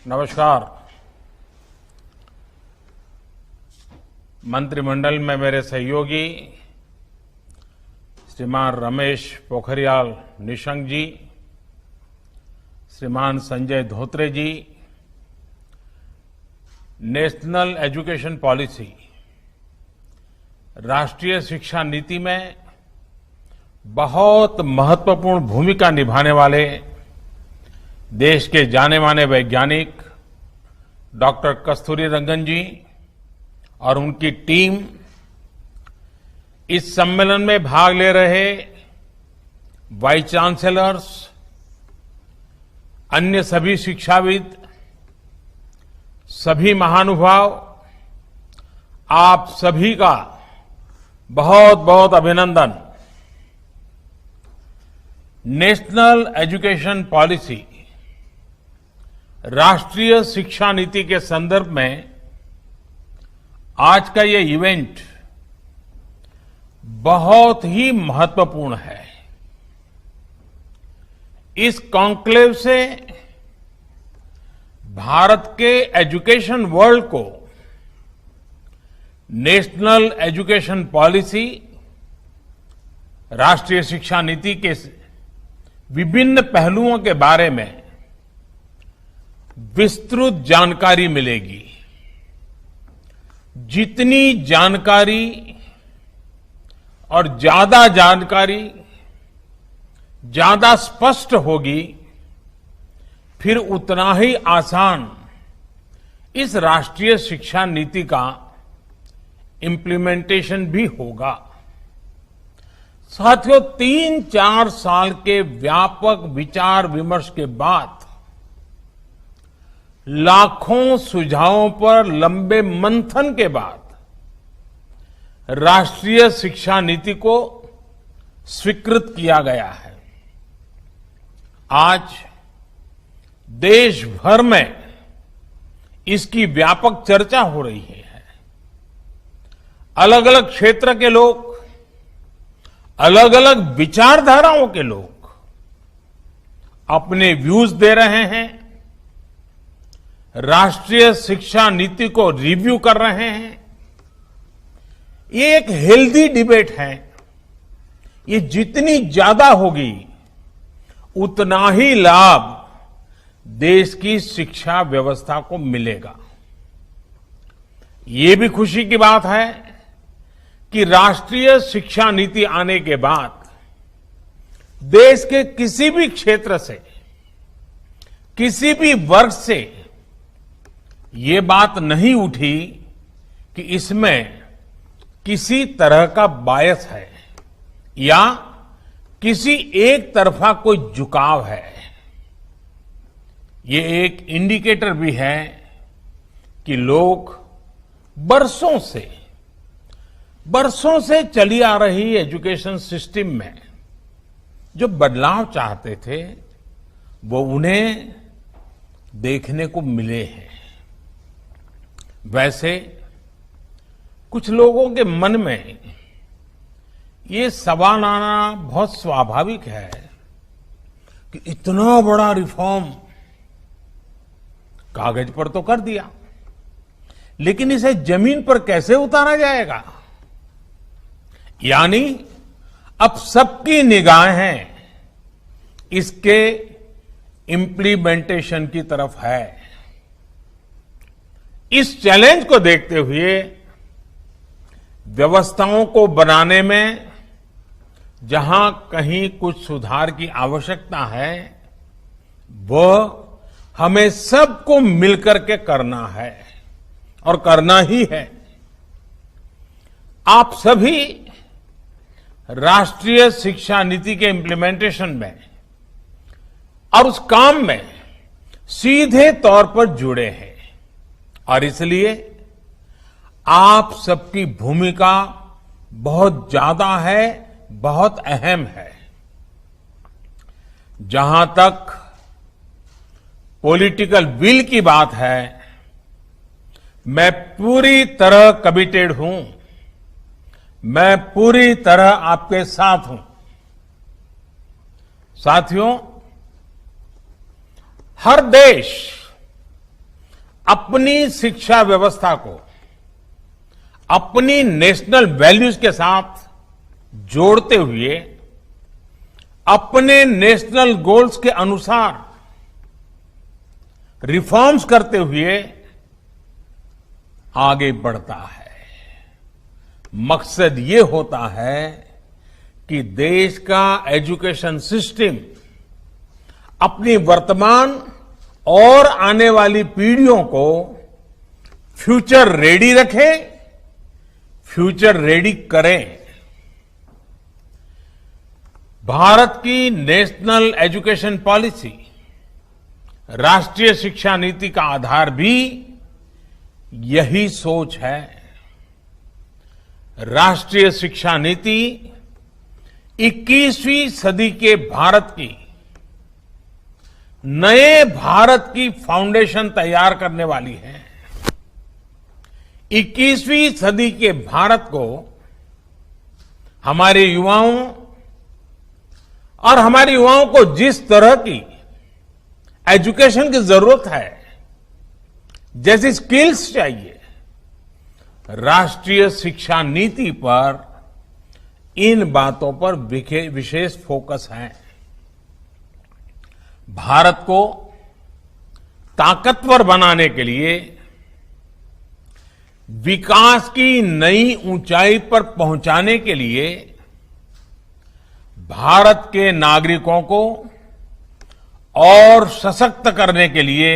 नमस्कार। मंत्रिमंडल में मेरे सहयोगी श्रीमान रमेश पोखरियाल निशंक जी, श्रीमान संजय धोत्रे जी, नेशनल एजुकेशन पॉलिसी राष्ट्रीय शिक्षा नीति में बहुत महत्वपूर्ण भूमिका निभाने वाले देश के जाने माने वैज्ञानिक डॉक्टर कस्तूरीरंगन जी और उनकी टीम, इस सम्मेलन में भाग ले रहे वाइस चांसलर्स, अन्य सभी शिक्षाविद, सभी महानुभाव, आप सभी का बहुत बहुत अभिनंदन। नेशनल एजुकेशन पॉलिसी राष्ट्रीय शिक्षा नीति के संदर्भ में आज का ये इवेंट बहुत ही महत्वपूर्ण है। इस कॉन्क्लेव से भारत के एजुकेशन वर्ल्ड को नेशनल एजुकेशन पॉलिसी राष्ट्रीय शिक्षा नीति के विभिन्न पहलुओं के बारे में विस्तृत जानकारी मिलेगी। जितनी जानकारी और ज्यादा जानकारी ज्यादा स्पष्ट होगी, फिर उतना ही आसान इस राष्ट्रीय शिक्षा नीति का इम्प्लीमेंटेशन भी होगा। साथियों, 3-4 साल के व्यापक विचार विमर्श के बाद लाखों सुझावों पर लंबे मंथन के बाद राष्ट्रीय शिक्षा नीति को स्वीकृत किया गया है। आज देश भर में इसकी व्यापक चर्चा हो रही है। अलग अलग क्षेत्र के लोग, अलग अलग विचारधाराओं के लोग अपने व्यूज दे रहे हैं, राष्ट्रीय शिक्षा नीति को रिव्यू कर रहे हैं। ये एक हेल्दी डिबेट है। ये जितनी ज्यादा होगी उतना ही लाभ देश की शिक्षा व्यवस्था को मिलेगा। ये भी खुशी की बात है कि राष्ट्रीय शिक्षा नीति आने के बाद देश के किसी भी क्षेत्र से, किसी भी वर्ग से ये बात नहीं उठी कि इसमें किसी तरह का बायस है या किसी एक तरफा कोई झुकाव है। ये एक इंडिकेटर भी है कि लोग बरसों से चली आ रही एजुकेशन सिस्टम में जो बदलाव चाहते थे, वो उन्हें देखने को मिले हैं। वैसे कुछ लोगों के मन में ये सवाल आना बहुत स्वाभाविक है कि इतना बड़ा रिफॉर्म कागज पर तो कर दिया, लेकिन इसे जमीन पर कैसे उतारा जाएगा? यानी अब सबकी निगाहें इसके इम्प्लीमेंटेशन की तरफ है। इस चैलेंज को देखते हुए व्यवस्थाओं को बनाने में जहां कहीं कुछ सुधार की आवश्यकता है, वह हमें सबको मिलकर के करना है और करना ही है। आप सभी राष्ट्रीय शिक्षा नीति के इम्प्लीमेंटेशन में और उस काम में सीधे तौर पर जुड़े हैं और इसलिए आप सबकी भूमिका बहुत ज्यादा है, बहुत अहम है। जहां तक पॉलिटिकल विल की बात है, मैं पूरी तरह कमिटेड हूं, मैं पूरी तरह आपके साथ हूं। साथियों, हर देश अपनी शिक्षा व्यवस्था को अपनी नेशनल वैल्यूज के साथ जोड़ते हुए अपने नेशनल गोल्स के अनुसार रिफॉर्म्स करते हुए आगे बढ़ता है। मकसद ये होता है कि देश का एजुकेशन सिस्टम अपनी वर्तमान और आने वाली पीढ़ियों को फ्यूचर रेडी रखे, फ्यूचर रेडी करें। भारत की नेशनल एजुकेशन पॉलिसी, राष्ट्रीय शिक्षा नीति का आधार भी यही सोच है। राष्ट्रीय शिक्षा नीति 21वीं सदी के भारत की नए भारत की फाउंडेशन तैयार करने वाली है। 21वीं सदी के भारत को हमारे युवाओं और हमारे युवाओं को जिस तरह की एजुकेशन की जरूरत है, जैसी स्किल्स चाहिए, राष्ट्रीय शिक्षा नीति पर इन बातों पर विशेष फोकस है। भारत को ताकतवर बनाने के लिए, विकास की नई ऊंचाई पर पहुंचाने के लिए भारत के नागरिकों को और सशक्त करने के लिए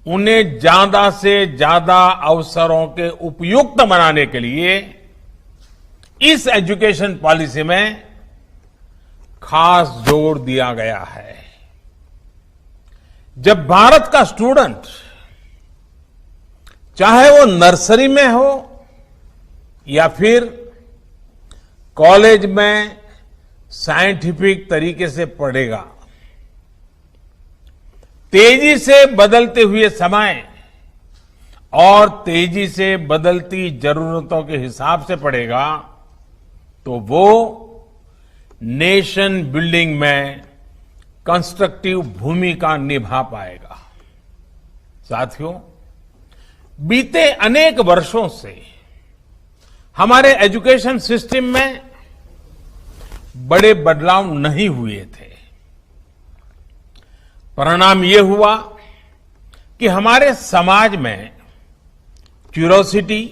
उन्हें ज्यादा से ज्यादा अवसरों के उपयुक्त बनाने के लिए इस एजुकेशन पॉलिसी में खास जोर दिया गया है। जब भारत का स्टूडेंट, चाहे वो नर्सरी में हो या फिर कॉलेज में साइंटिफिक तरीके से पढ़ेगा, तेजी से बदलते हुए समय और तेजी से बदलती जरूरतों के हिसाब से पढ़ेगा, तो वो नेशन बिल्डिंग में कंस्ट्रक्टिव भूमिका निभा पाएगा। साथियों, बीते अनेक वर्षों से हमारे एजुकेशन सिस्टम में बड़े बदलाव नहीं हुए थे। परिणाम ये हुआ कि हमारे समाज में क्यूरोसिटी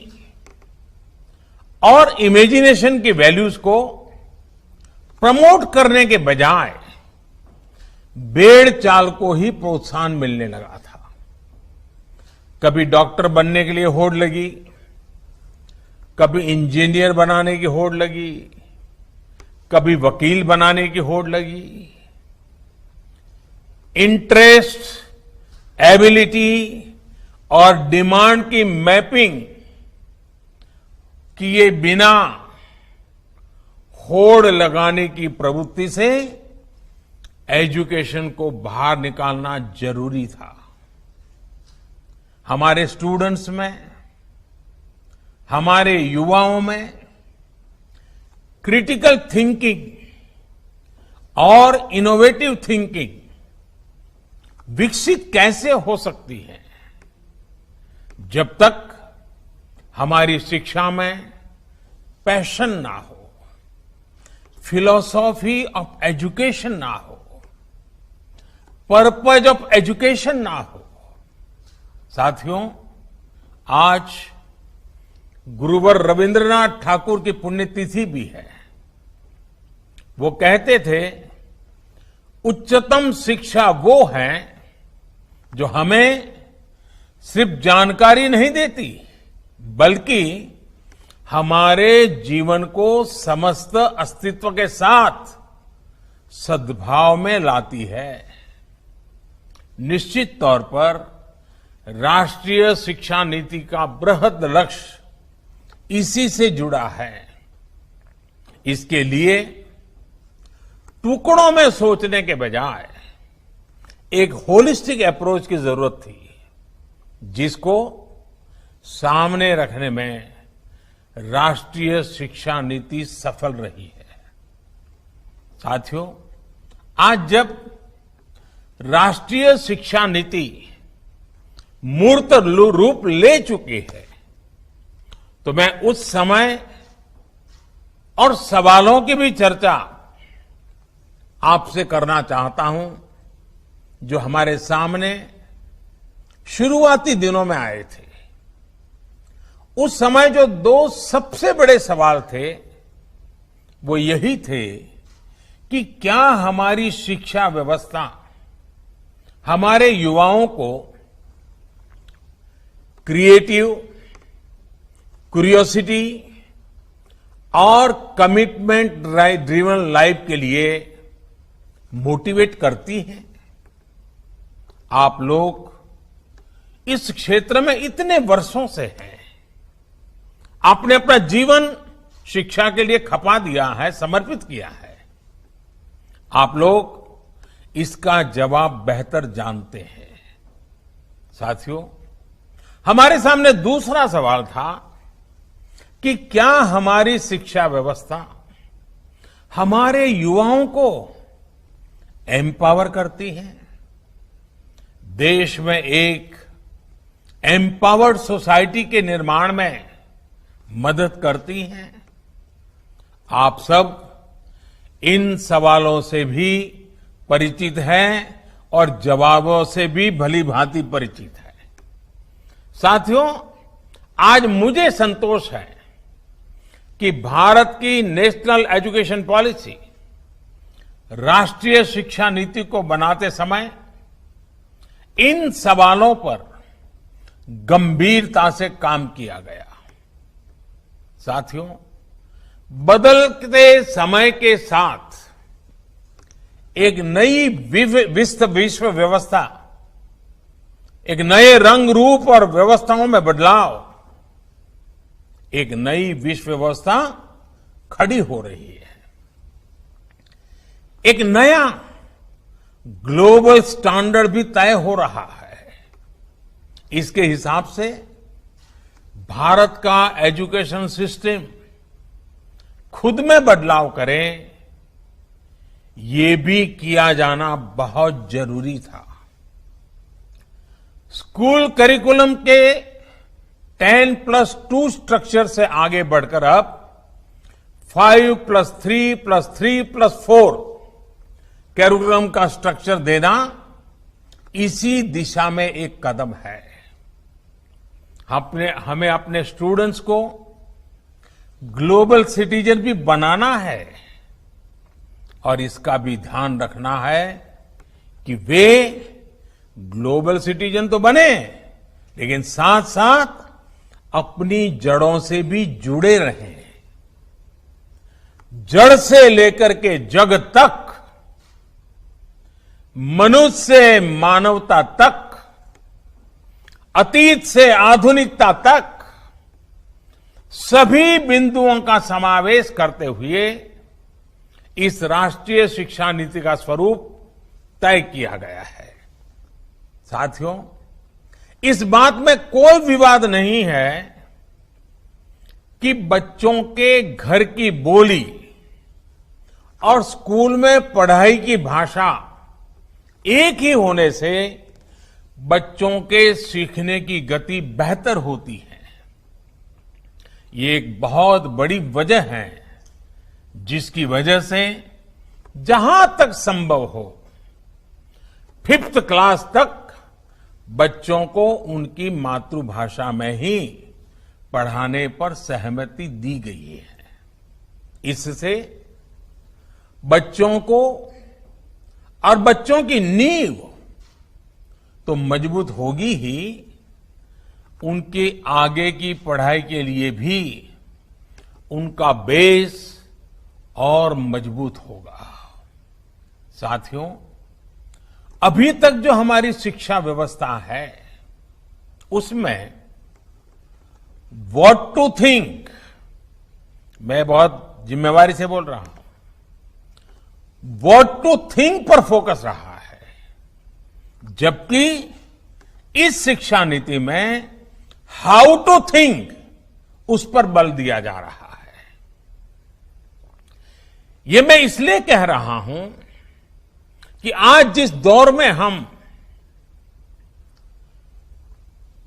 और इमेजिनेशन की वैल्यूज को प्रमोट करने के बजाय भेड़ चाल को ही प्रोत्साहन मिलने लगा था। कभी डॉक्टर बनने के लिए होड़ लगी, कभी इंजीनियर बनाने की होड़ लगी, कभी वकील बनाने की होड़ लगी। इंटरेस्ट, एबिलिटी और डिमांड की मैपिंग किए बिना होड़ लगाने की प्रवृत्ति से एजुकेशन को बाहर निकालना जरूरी था। हमारे स्टूडेंट्स में, हमारे युवाओं में क्रिटिकल थिंकिंग और इनोवेटिव थिंकिंग विकसित कैसे हो सकती है, जब तक हमारी शिक्षा में पैशन ना हो, फिलॉसॉफी ऑफ एजुकेशन ना हो, पर्पज ऑफ एजुकेशन ना हो। साथियों, आज गुरुवर रविंद्रनाथ ठाकुर की पुण्यतिथि भी है। वो कहते थे, उच्चतम शिक्षा वो है जो हमें सिर्फ जानकारी नहीं देती, बल्कि हमारे जीवन को समस्त अस्तित्व के साथ सद्भाव में लाती है। निश्चित तौर पर राष्ट्रीय शिक्षा नीति का बृहद लक्ष्य इसी से जुड़ा है। इसके लिए टुकड़ों में सोचने के बजाय एक होलिस्टिक अप्रोच की जरूरत थी, जिसको सामने रखने में राष्ट्रीय शिक्षा नीति सफल रही है। साथियों, आज जब राष्ट्रीय शिक्षा नीति मूर्त रूप ले चुकी है। तो मैं उस समय और सवालों की भी चर्चा आपसे करना चाहता हूं जो हमारे सामने शुरुआती दिनों में आए थे। उस समय जो दो सबसे बड़े सवाल थे वो यही थे कि क्या हमारी शिक्षा व्यवस्था हमारे युवाओं को क्रिएटिव, क्यूरियोसिटी और कमिटमेंट ड्रिवन लाइफ के लिए मोटिवेट करती है। आप लोग इस क्षेत्र में इतने वर्षों से हैं, आपने अपना जीवन शिक्षा के लिए खपा दिया है, समर्पित किया है। आप लोग इसका जवाब बेहतर जानते हैं। साथियों, हमारे सामने दूसरा सवाल था कि क्या हमारी शिक्षा व्यवस्था हमारे युवाओं को एम्पावर करती है, देश में एक एम्पावर्ड सोसाइटी के निर्माण में मदद करती है। आप सब इन सवालों से भी परिचित हैं और जवाबों से भी भली भांति परिचित है। साथियों, आज मुझे संतोष है कि भारत की नेशनल एजुकेशन पॉलिसी, राष्ट्रीय शिक्षा नीति को बनाते समय इन सवालों पर गंभीरता से काम किया गया। साथियों, बदलते समय के साथ एक नई विश्व व्यवस्था, एक नए रंग रूप और व्यवस्थाओं में बदलाव, एक नई विश्व व्यवस्था खड़ी हो रही है। एक नया ग्लोबल स्टैंडर्ड भी तय हो रहा है। इसके हिसाब से भारत का एजुकेशन सिस्टम खुद में बदलाव करे, ये भी किया जाना बहुत जरूरी था। स्कूल करिकुलम के 10+2 स्ट्रक्चर से आगे बढ़कर अब 5+3+3+4 करिकुलम का स्ट्रक्चर देना इसी दिशा में एक कदम है। हमें अपने स्टूडेंट्स को ग्लोबल सिटीजन भी बनाना है और इसका भी ध्यान रखना है कि वे ग्लोबल सिटीजन तो बने, लेकिन साथ साथ अपनी जड़ों से भी जुड़े रहें। जड़ से लेकर के जग तक, मनुष्य से मानवता तक, अतीत से आधुनिकता तक सभी बिंदुओं का समावेश करते हुए इस राष्ट्रीय शिक्षा नीति का स्वरूप तय किया गया है। साथियों, इस बात में कोई विवाद नहीं है कि बच्चों के घर की बोली और स्कूल में पढ़ाई की भाषा एक ही होने से बच्चों के सीखने की गति बेहतर होती है। ये एक बहुत बड़ी वजह है जिसकी वजह से जहां तक संभव हो 5th क्लास तक बच्चों को उनकी मातृभाषा में ही पढ़ाने पर सहमति दी गई है। इससे बच्चों को और बच्चों की नींव तो मजबूत होगी ही, उनके आगे की पढ़ाई के लिए भी उनका बेस और मजबूत होगा। साथियों, अभी तक जो हमारी शिक्षा व्यवस्था है उसमें व्हाट टू थिंक, मैं बहुत जिम्मेवारी से बोल रहा हूं, व्हाट टू थिंक पर फोकस रहा है, जबकि इस शिक्षा नीति में हाउ टू थिंक उस पर बल दिया जा रहा है। ये मैं इसलिए कह रहा हूं कि आज जिस दौर में हम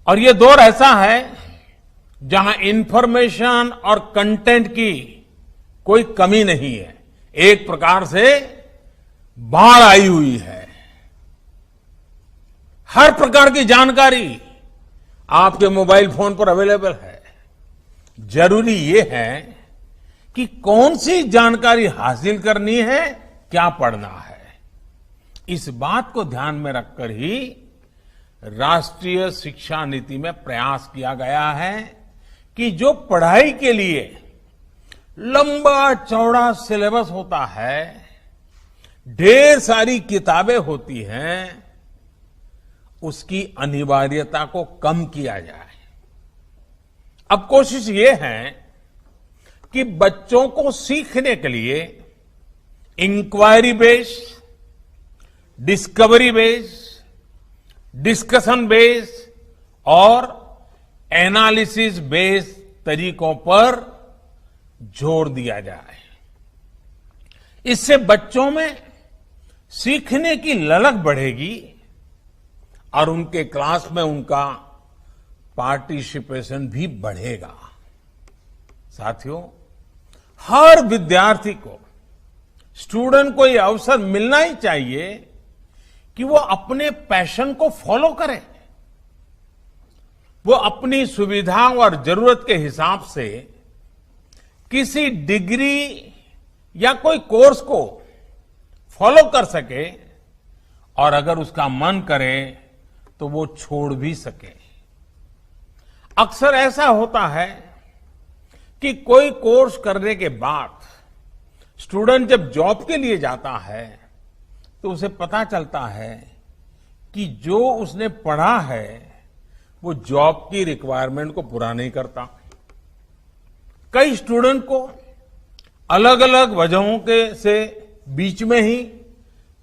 और ये दौर ऐसा है जहां इंफॉर्मेशन और कंटेंट की कोई कमी नहीं है। एक प्रकार से बाढ़ आई हुई है। हर प्रकार की जानकारी आपके मोबाइल फोन पर अवेलेबल है। जरूरी ये है कि कौन सी जानकारी हासिल करनी है, क्या पढ़ना है। इस बात को ध्यान में रखकर ही राष्ट्रीय शिक्षा नीति में प्रयास किया गया है कि जो पढ़ाई के लिए लंबा चौड़ा सिलेबस होता है, ढेर सारी किताबें होती हैं, उसकी अनिवार्यता को कम किया जाए। अब कोशिश ये है कि बच्चों को सीखने के लिए inquiry based, discovery based, discussion based और एनालिसिस बेस्ड तरीकों पर जोर दिया जाए। इससे बच्चों में सीखने की ललक बढ़ेगी और उनके क्लास में उनका पार्टिसिपेशन भी बढ़ेगा। साथियों, हर विद्यार्थी को, स्टूडेंट को यह अवसर मिलना ही चाहिए कि वो अपने पैशन को फॉलो करे। वो अपनी सुविधा और जरूरत के हिसाब से किसी डिग्री या कोई कोर्स को फॉलो कर सके और अगर उसका मन करे तो वो छोड़ भी सके। अक्सर ऐसा होता है कि कोई कोर्स करने के बाद स्टूडेंट जब जॉब के लिए जाता है तो उसे पता चलता है कि जो उसने पढ़ा है वो जॉब की रिक्वायरमेंट को पूरा नहीं करता। कई स्टूडेंट को अलग अलग वजहों के से बीच में ही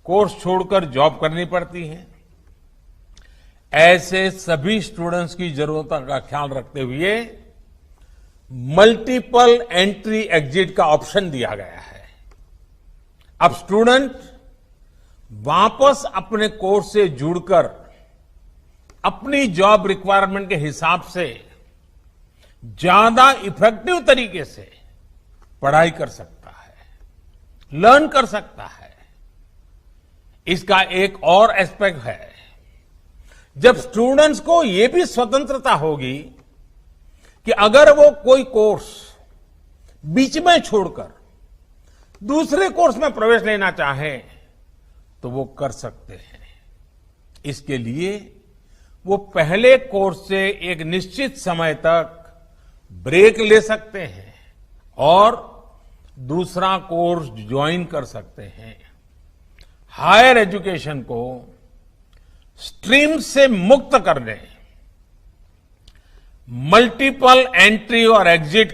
कोर्स छोड़कर जॉब करनी पड़ती है। ऐसे सभी स्टूडेंट्स की जरूरतों का ख्याल रखते हुए मल्टीपल एंट्री एग्जिट का ऑप्शन दिया गया है। अब स्टूडेंट वापस अपने कोर्स से जुड़कर अपनी जॉब रिक्वायरमेंट के हिसाब से ज्यादा इफेक्टिव तरीके से पढ़ाई कर सकता है, लर्न कर सकता है। इसका एक और एस्पेक्ट है, जब स्टूडेंट्स को यह भी स्वतंत्रता होगी कि अगर वो कोई कोर्स बीच में छोड़कर दूसरे कोर्स में प्रवेश लेना चाहे तो वो कर सकते हैं। इसके लिए वो पहले कोर्स से एक निश्चित समय तक ब्रेक ले सकते हैं और दूसरा कोर्स ज्वाइन कर सकते हैं। हायर एजुकेशन को स्ट्रीम से मुक्त करने, मल्टीपल एंट्री और एग्जिट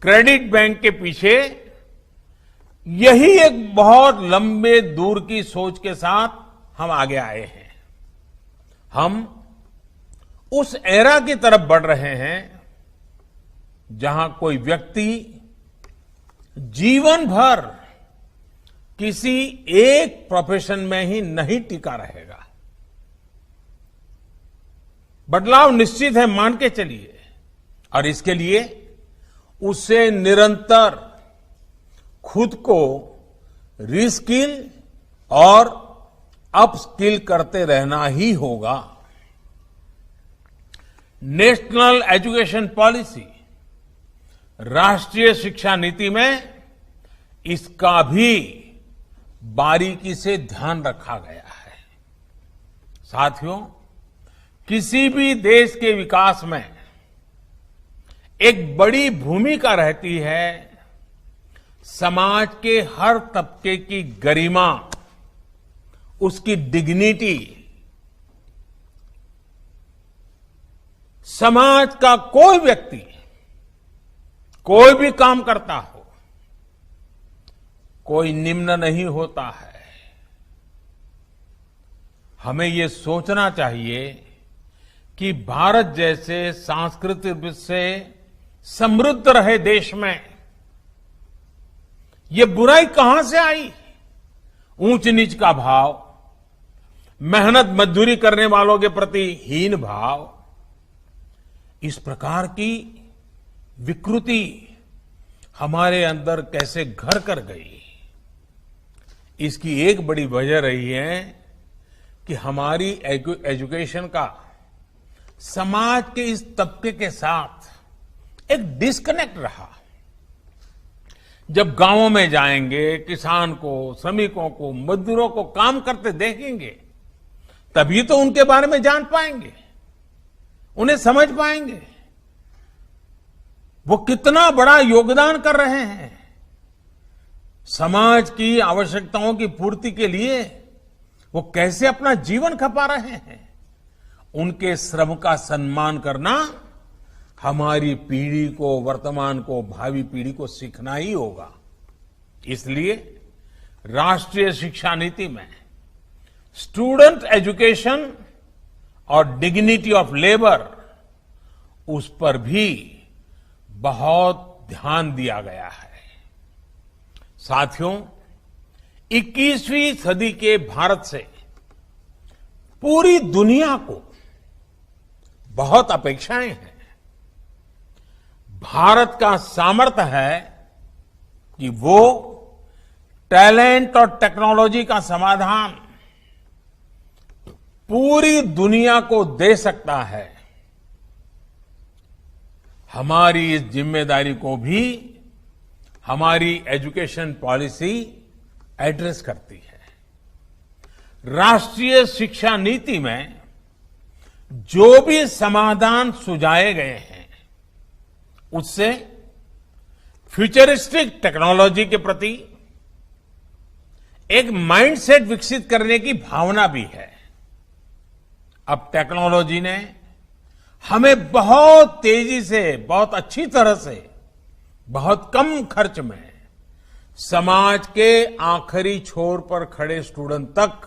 क्रेडिट बैंक के पीछे यही एक बहुत लंबे दूर की सोच के साथ हम आगे आए हैं। हम उस एरा की तरफ बढ़ रहे हैं जहां कोई व्यक्ति जीवन भर किसी एक प्रोफेशन में ही नहीं टिका रहेगा। बदलाव निश्चित है, मान के चलिए, और इसके लिए उसे निरंतर खुद को रीस्किल और अपस्किल करते रहना ही होगा। नेशनल एजुकेशन पॉलिसी, राष्ट्रीय शिक्षा नीति में इसका भी बारीकी से ध्यान रखा गया है। साथियों, किसी भी देश के विकास में एक बड़ी भूमिका रहती है समाज के हर तबके की गरिमा, उसकी डिग्निटी। समाज का कोई व्यक्ति कोई भी काम करता हो, कोई निम्न नहीं होता है। हमें ये सोचना चाहिए कि भारत जैसे सांस्कृतिक रूप से समृद्ध रहे देश में ये बुराई कहां से आई? ऊंच नीच का भाव, मेहनत मजदूरी करने वालों के प्रति हीन भाव, इस प्रकार की विकृति हमारे अंदर कैसे घर कर गई, इसकी एक बड़ी वजह रही है कि हमारी एजुकेशन का समाज के इस तबके के साथ एक डिस्कनेक्ट रहा। जब गांवों में जाएंगे, किसान को, श्रमिकों को, मजदूरों को काम करते देखेंगे, तभी तो उनके बारे में जान पाएंगे, उन्हें समझ पाएंगे वो कितना बड़ा योगदान कर रहे हैं। समाज की आवश्यकताओं की पूर्ति के लिए वो कैसे अपना जीवन खपा रहे हैं। उनके श्रम का सम्मान करना हमारी पीढ़ी को, वर्तमान को, भावी पीढ़ी को सीखना ही होगा। इसलिए राष्ट्रीय शिक्षा नीति में स्टूडेंट एजुकेशन और डिग्निटी ऑफ लेबर, उस पर भी बहुत ध्यान दिया गया है। साथियों, 21वीं सदी के भारत से पूरी दुनिया को बहुत अपेक्षाएं हैं। भारत का सामर्थ्य है कि वो टैलेंट और टेक्नोलॉजी का समाधान पूरी दुनिया को दे सकता है। हमारी इस जिम्मेदारी को भी हमारी एजुकेशन पॉलिसी एड्रेस करती है। राष्ट्रीय शिक्षा नीति में जो भी समाधान सुझाए गए हैं, उससे फ्यूचरिस्टिक टेक्नोलॉजी के प्रति एक माइंडसेट विकसित करने की भावना भी है। अब टेक्नोलॉजी ने हमें बहुत तेजी से, बहुत अच्छी तरह से, बहुत कम खर्च में समाज के आखिरी छोर पर खड़े स्टूडेंट तक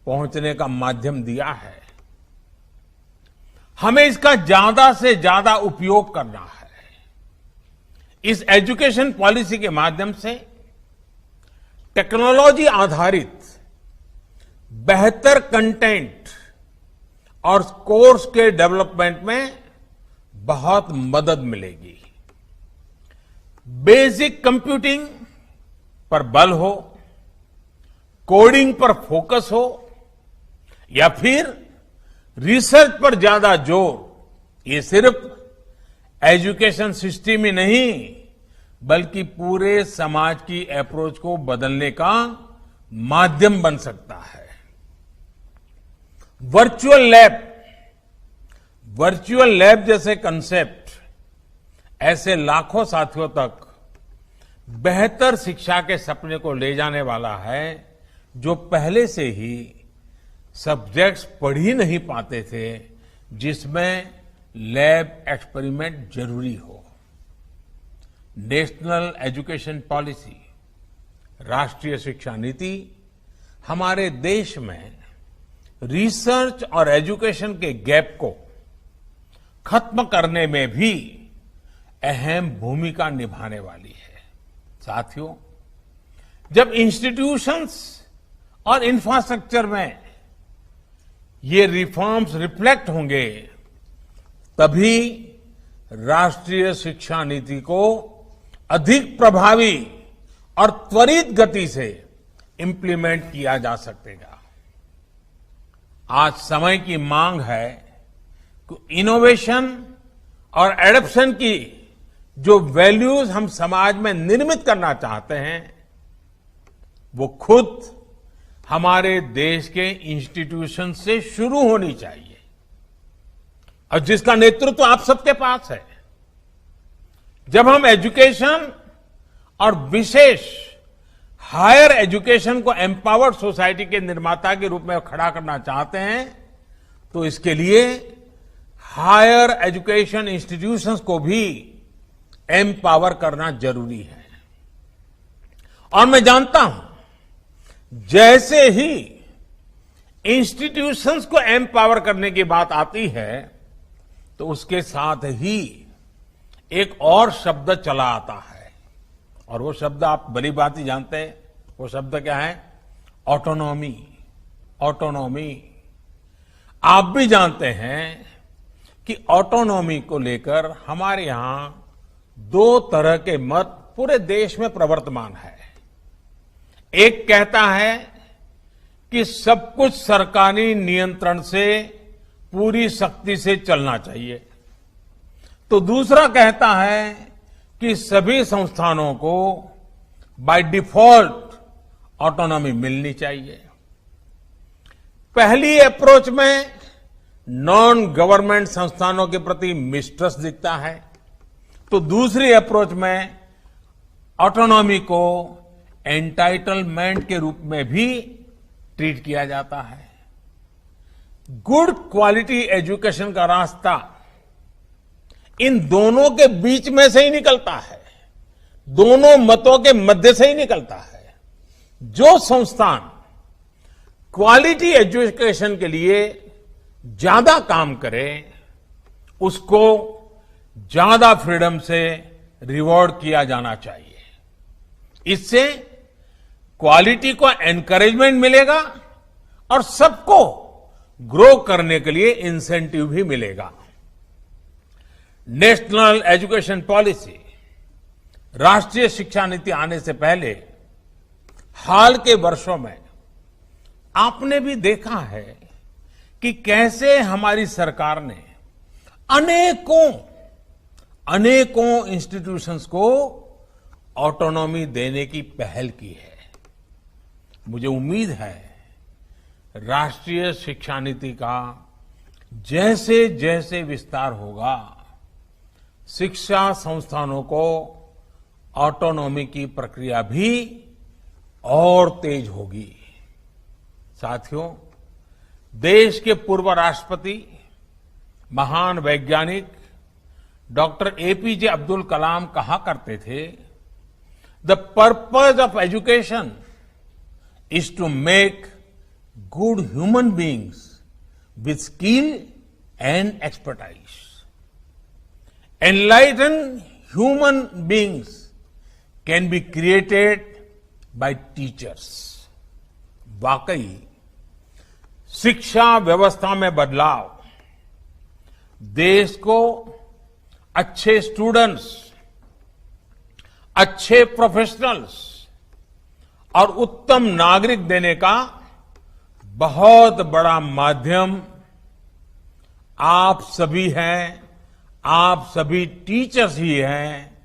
पहुंचने का माध्यम दिया है। हमें इसका ज्यादा से ज्यादा उपयोग करना है। इस एजुकेशन पॉलिसी के माध्यम से टेक्नोलॉजी आधारित बेहतर कंटेंट और कोर्स के डेवलपमेंट में बहुत मदद मिलेगी। बेसिक कंप्यूटिंग पर बल हो, कोडिंग पर फोकस हो, या फिर रिसर्च पर ज्यादा जोर, ये सिर्फ एजुकेशन सिस्टम ही नहीं बल्कि पूरे समाज की अप्रोच को बदलने का माध्यम बन सकता है। वर्चुअल लैब जैसे कंसेप्ट ऐसे लाखों साथियों तक बेहतर शिक्षा के सपने को ले जाने वाला है, जो पहले से ही सब्जेक्ट्स पढ़ ही नहीं पाते थे, जिसमें लैब एक्सपेरिमेंट जरूरी हो। नेशनल एजुकेशन पॉलिसी, राष्ट्रीय शिक्षा नीति हमारे देश में रिसर्च और एजुकेशन के गैप को खत्म करने में भी अहम भूमिका निभाने वाली है। साथियों, जब इंस्टीट्यूशंस और इंफ्रास्ट्रक्चर में ये रिफॉर्म्स रिफ्लेक्ट होंगे, तभी राष्ट्रीय शिक्षा नीति को अधिक प्रभावी और त्वरित गति से इंप्लीमेंट किया जा सकेगा। आज समय की मांग है कि इनोवेशन और एडॉप्शन की जो वैल्यूज हम समाज में निर्मित करना चाहते हैं, वो खुद हमारे देश के इंस्टीट्यूशन से शुरू होनी चाहिए, और जिसका नेतृत्व आप सबके पास है। जब हम एजुकेशन और विशेष हायर एजुकेशन को एम्पावर्ड सोसाइटी के निर्माता के रूप में खड़ा करना चाहते हैं, तो इसके लिए हायर एजुकेशन इंस्टीट्यूशंस को भी एम्पावर करना जरूरी है। और मैं जानता हूं, जैसे ही इंस्टीट्यूशंस को एम्पावर करने की बात आती है, तो उसके साथ ही एक और शब्द चला आता है, और वो शब्द आप भली बात ही जानते हैं। वो शब्द क्या है? ऑटोनॉमी। ऑटोनॉमी। आप भी जानते हैं कि ऑटोनॉमी को लेकर हमारे यहां दो तरह के मत पूरे देश में प्रवर्तमान है। एक कहता है कि सब कुछ सरकारी नियंत्रण से पूरी सख्ती से चलना चाहिए, तो दूसरा कहता है कि सभी संस्थानों को बाय डिफॉल्ट ऑटोनॉमी मिलनी चाहिए। पहली अप्रोच में नॉन गवर्नमेंट संस्थानों के प्रति मिसट्रस्ट दिखता है, तो दूसरी अप्रोच में ऑटोनॉमी को एंटाइटलमेंट के रूप में भी ट्रीट किया जाता है। गुड क्वालिटी एजुकेशन का रास्ता इन दोनों के बीच में से ही निकलता है, दोनों मतों के मध्य से ही निकलता है। जो संस्थान क्वालिटी एजुकेशन के लिए ज्यादा काम करे, उसको ज्यादा फ्रीडम से रिवॉर्ड किया जाना चाहिए। इससे क्वालिटी को एनकरेजमेंट मिलेगा और सबको ग्रो करने के लिए इंसेंटिव भी मिलेगा। नेशनल एजुकेशन पॉलिसी, राष्ट्रीय शिक्षा नीति आने से पहले हाल के वर्षों में आपने भी देखा है कि कैसे हमारी सरकार ने अनेकों इंस्टीट्यूशंस को ऑटोनॉमी देने की पहल की है। मुझे उम्मीद है राष्ट्रीय शिक्षा नीति का जैसे जैसे विस्तार होगा, शिक्षा संस्थानों को ऑटोनॉमी की प्रक्रिया भी और तेज होगी। साथियों, देश के पूर्व राष्ट्रपति, महान वैज्ञानिक डॉक्टर एपीजे अब्दुल कलाम कहा करते थे, the purpose of education is to make good human beings with skill and expertise. Enlighten human beings can be created by teachers. वाकई शिक्षा व्यवस्था में बदलाव देश को अच्छे स्टूडेंट्स, अच्छे प्रोफेशनल्स और उत्तम नागरिक देने का बहुत बड़ा माध्यम आप सभी हैं, आप सभी टीचर्स ही हैं,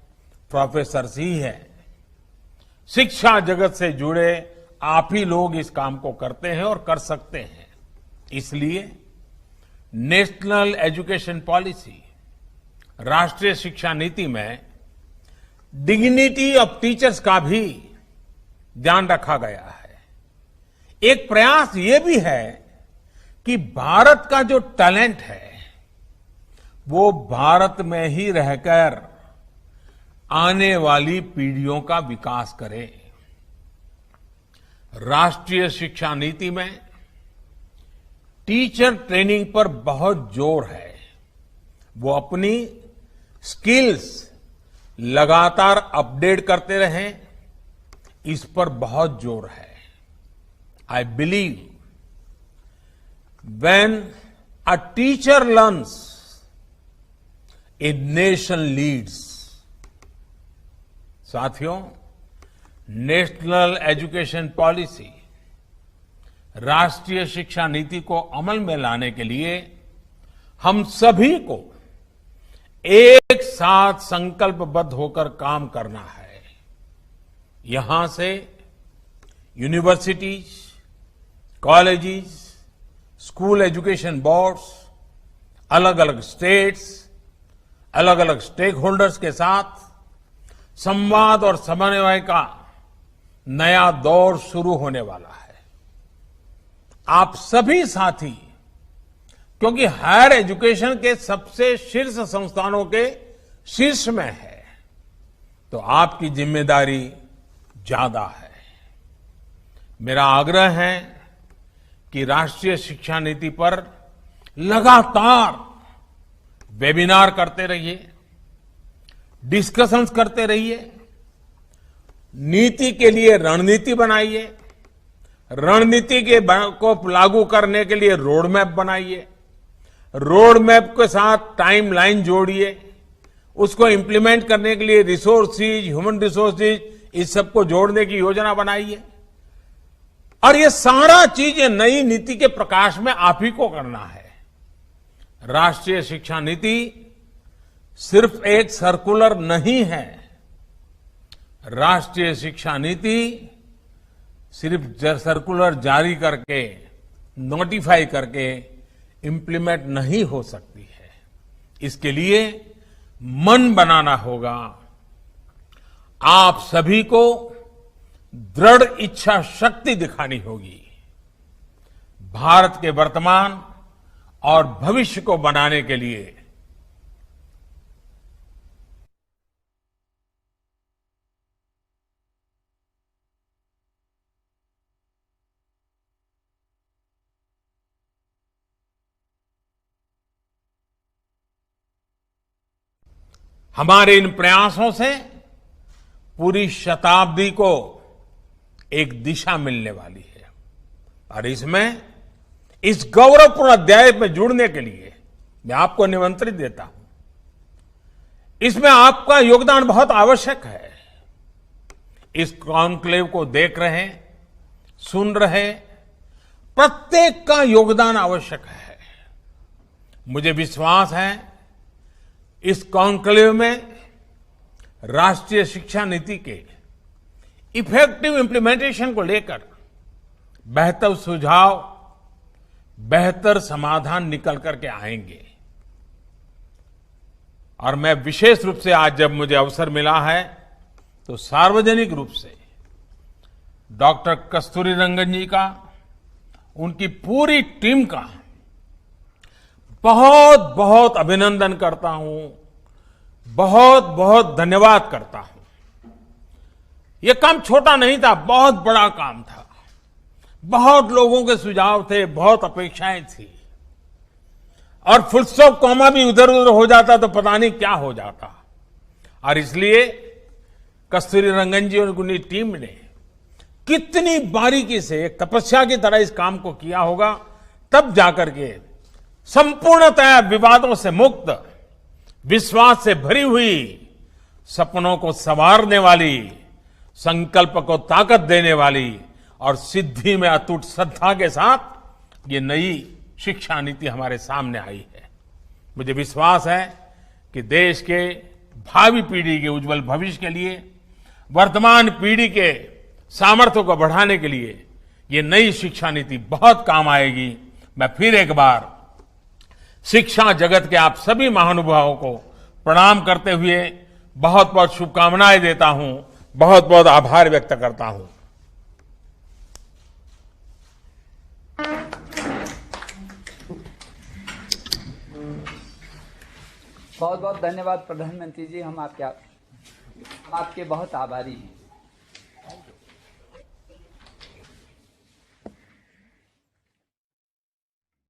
प्रोफेसर्स ही हैं। शिक्षा जगत से जुड़े आप ही लोग इस काम को करते हैं और कर सकते हैं। इसलिए नेशनल एजुकेशन पॉलिसी, राष्ट्रीय शिक्षा नीति में डिग्निटी ऑफ टीचर्स का भी ध्यान रखा गया है। एक प्रयास ये भी है कि भारत का जो टैलेंट है वो भारत में ही रहकर आने वाली पीढ़ियों का विकास करे। राष्ट्रीय शिक्षा नीति में टीचर ट्रेनिंग पर बहुत जोर है। वो अपनी स्किल्स लगातार अपडेट करते रहें, इस पर बहुत जोर है। I believe when a teacher learns, a nation leads. साथियों, नेशनल एजुकेशन पॉलिसी, राष्ट्रीय शिक्षा नीति को अमल में लाने के लिए हम सभी को एक साथ संकल्पबद्ध होकर काम करना है। यहां से universities, colleges, school education boards, अलग अलग स्टेट्स, अलग अलग स्टेक होल्डर्स के साथ संवाद और समन्वय का नया दौर शुरू होने वाला है। आप सभी साथी, क्योंकि हायर एजुकेशन के सबसे शीर्ष संस्थानों के शीर्ष में है, तो आपकी जिम्मेदारी ज्यादा है। मेरा आग्रह है कि राष्ट्रीय शिक्षा नीति पर लगातार वेबिनार करते रहिए, डिस्कशंस करते रहिए, नीति के लिए रणनीति बनाइए, रणनीति को लागू करने के लिए रोड मैप बनाइए, रोड मैप के साथ टाइमलाइन जोड़िए, उसको इंप्लीमेंट करने के लिए रिसोर्सेज, ह्यूमन रिसोर्सेज, इस सबको जोड़ने की योजना बनाइए। और ये सारा चीज ये नई नीति के प्रकाश में आप ही को करना है। राष्ट्रीय शिक्षा नीति सिर्फ एक सर्कुलर नहीं है। राष्ट्रीय शिक्षा नीति सिर्फ सर्कुलर जारी करके, नोटिफाई करके इंप्लीमेंट नहीं हो सकती है। इसके लिए मन बनाना होगा। आप सभी को दृढ़ इच्छा शक्ति दिखानी होगी। भारत के वर्तमान और भविष्य को बनाने के लिए हमारे इन प्रयासों से पूरी शताब्दी को एक दिशा मिलने वाली है। और इसमें इस गौरवपूर्ण अध्याय में जुड़ने के लिए मैं आपको निमंत्रित देता हूं। इसमें आपका योगदान बहुत आवश्यक है। इस कॉन्क्लेव को देख रहे, सुन रहे प्रत्येक का योगदान आवश्यक है। मुझे विश्वास है इस कॉन्क्लेव में राष्ट्रीय शिक्षा नीति के इफेक्टिव इंप्लीमेंटेशन को लेकर बेहतर सुझाव, बेहतर समाधान निकल करके आएंगे। और मैं विशेष रूप से आज जब मुझे अवसर मिला है तो सार्वजनिक रूप से डॉक्टर कस्तूरीरंगन जी का, उनकी पूरी टीम का बहुत बहुत अभिनंदन करता हूं, बहुत बहुत धन्यवाद करता हूं। यह काम छोटा नहीं था, बहुत बड़ा काम था। बहुत लोगों के सुझाव थे, बहुत अपेक्षाएं थी। और फुल स्टॉप कॉमा भी उधर उधर हो जाता तो पता नहीं क्या हो जाता। और इसलिए कस्तूरीरंगन जी और उनकी टीम ने कितनी बारीकी से एक तपस्या की तरह इस काम को किया होगा, तब जाकर के संपूर्णतया विवादों से मुक्त, विश्वास से भरी हुई, सपनों को संवारने वाली, संकल्प को ताकत देने वाली और सिद्धि में अटूट श्रद्धा के साथ ये नई शिक्षा नीति हमारे सामने आई है। मुझे विश्वास है कि देश के भावी पीढ़ी के उज्जवल भविष्य के लिए, वर्तमान पीढ़ी के सामर्थ्य को बढ़ाने के लिए ये नई शिक्षा नीति बहुत काम आएगी। मैं फिर एक बार शिक्षा जगत के आप सभी महानुभावों को प्रणाम करते हुए बहुत बहुत शुभकामनाएं देता हूं, बहुत बहुत आभार व्यक्त करता हूं। बहुत बहुत धन्यवाद प्रधानमंत्री जी। हम आपके बहुत आभारी हैं।